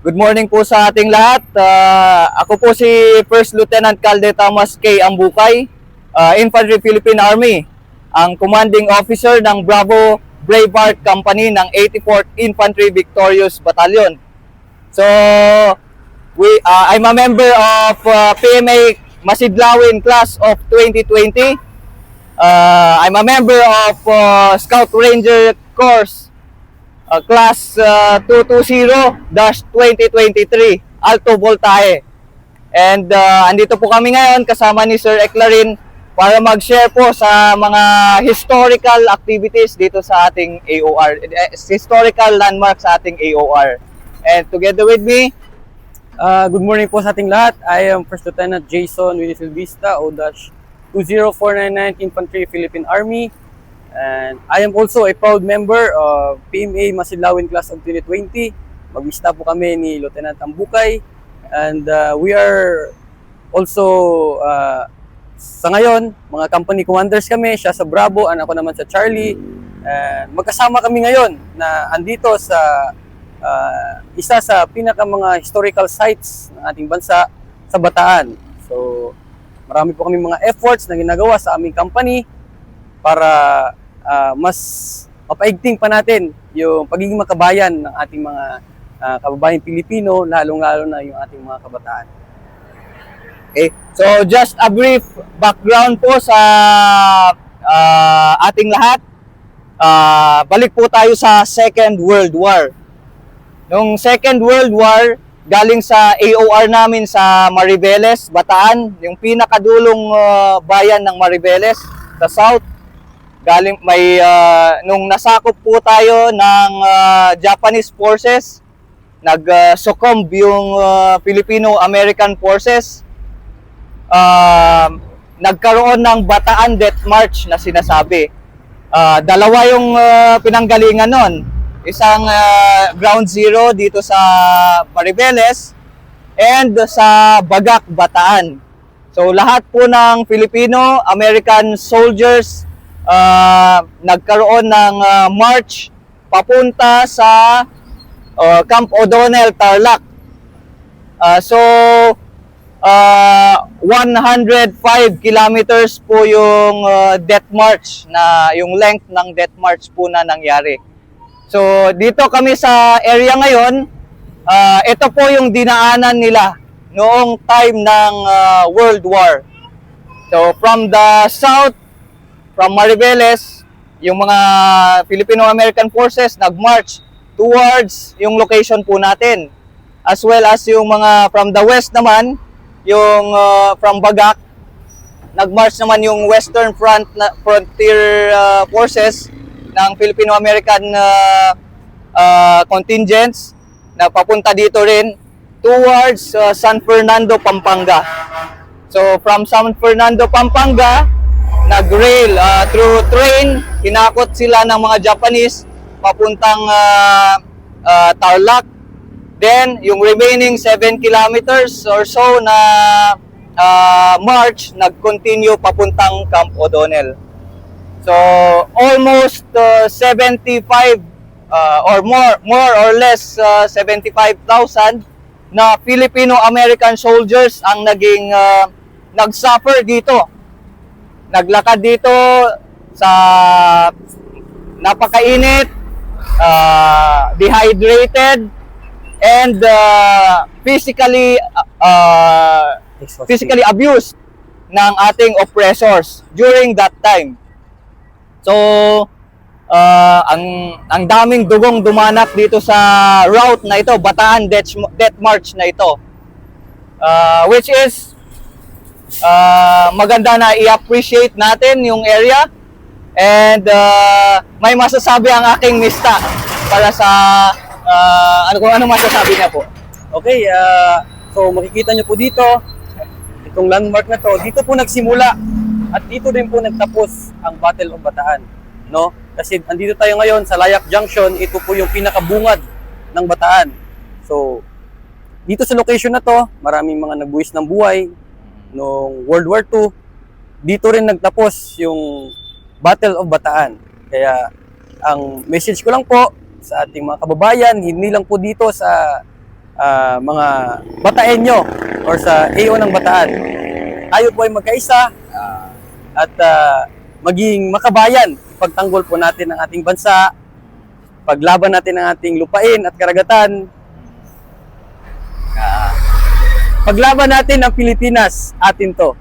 Good morning po sa ating lahat. Ako po si First Lieutenant Calde Thomas K. Ambukay, Infantry Philippine Army, ang commanding officer ng Bravo Braveheart Company ng 84th Infantry Victorious Battalion. So, I'm a member of PMA Masidlawin Class of 2020. I'm a member of Scout Ranger Course Class 220-2023 Alto Voltae. And andito po kami ngayon kasama ni Sir Eclarin para mag-share po sa mga historical activities dito sa ating AOR, historical landmark sa ating AOR. And together with me, Good morning po sa ating lahat. I am First Lieutenant Jason Winifred Vista, O-20499 Infantry Philippine Army. And I am also a proud member of PMA Masidlawin Class of 2020. Mag-vista po kami ni Lieutenant Ambukay. And we are also, sa ngayon, mga company commanders kami. Siya sa Bravo, ako naman sa Charlie. And magkasama kami ngayon na andito sa isa sa pinaka mga historical sites ng ating bansa sa Bataan. So, marami po kami mga efforts na ginagawa sa aming company para mas mapaigting pa natin yung pagiging makabayan ng ating mga kababayan Pilipino, lalong-lalo na yung ating mga kabataan. okay, so just a brief background po sa ating lahat. Balik po tayo sa Second World War. Noong Second World War, galing sa AOR namin sa Mariveles, Bataan, yung pinakadulong bayan ng Mariveles sa South. Galing nung nasakop po tayo ng Japanese forces, nag-succumb yung Filipino-American forces. Nagkaroon ng Bataan Death March na sinasabi. Dalawa yung pinanggalingan nun. Isang ground zero dito sa Mariveles and sa Bagak, Bataan. So lahat po ng Filipino-American soldiers nagkaroon ng march papunta sa Camp O'Donnell, Tarlac. 105 kilometers po yung death march, na yung length ng death march po na nangyari. So dito kami sa area ngayon, ito po yung dinaanan nila noong time ng World War. So from the south, from Mariveles, yung mga Filipino-American forces nag-march towards yung location po natin. As well as yung mga from the west naman, yung from Bagak, nag-march naman yung Western Frontier Forces ng Filipino-American contingents na papunta dito rin towards San Fernando, Pampanga. So from San Fernando, Pampanga, nag-rail through train, hinakot sila ng mga Japanese papuntang Tarlac. Then, yung remaining 7 kilometers or so na march, nag-continue papuntang Camp O'Donnell. So, almost 75 or more or less 75,000 na Filipino-American soldiers ang nag-suffer dito. Naglakad dito sa napakainit, dehydrated, and physically abused ng ating oppressors during that time. So, ang daming dugong dumanak dito sa route na ito, Bataan Death March na ito. Which is maganda na i-appreciate natin yung area, and may masasabi ang aking mista para sa ano masasabi niya po. Okay, so makikita nyo po dito, itong landmark na to, dito po nagsimula at dito din po nagtapos ang Battle of Bataan, no? Kasi andito tayo ngayon sa Layak Junction, ito po yung pinakabungad ng Bataan. So, dito sa location na to, maraming mga nagbuwis ng buhay noong World War II. Dito rin nagtapos yung Battle of Bataan. Kaya ang message ko lang po sa ating mga kababayan, hindi lang po dito sa mga Bataenyo or sa AO ng Bataan. Tayo po ay magkaisa at maging makabayan. Pagtanggol po natin ang ating bansa, paglaban natin ang ating lupain at karagatan, paglaban natin ang Pilipinas, atin to.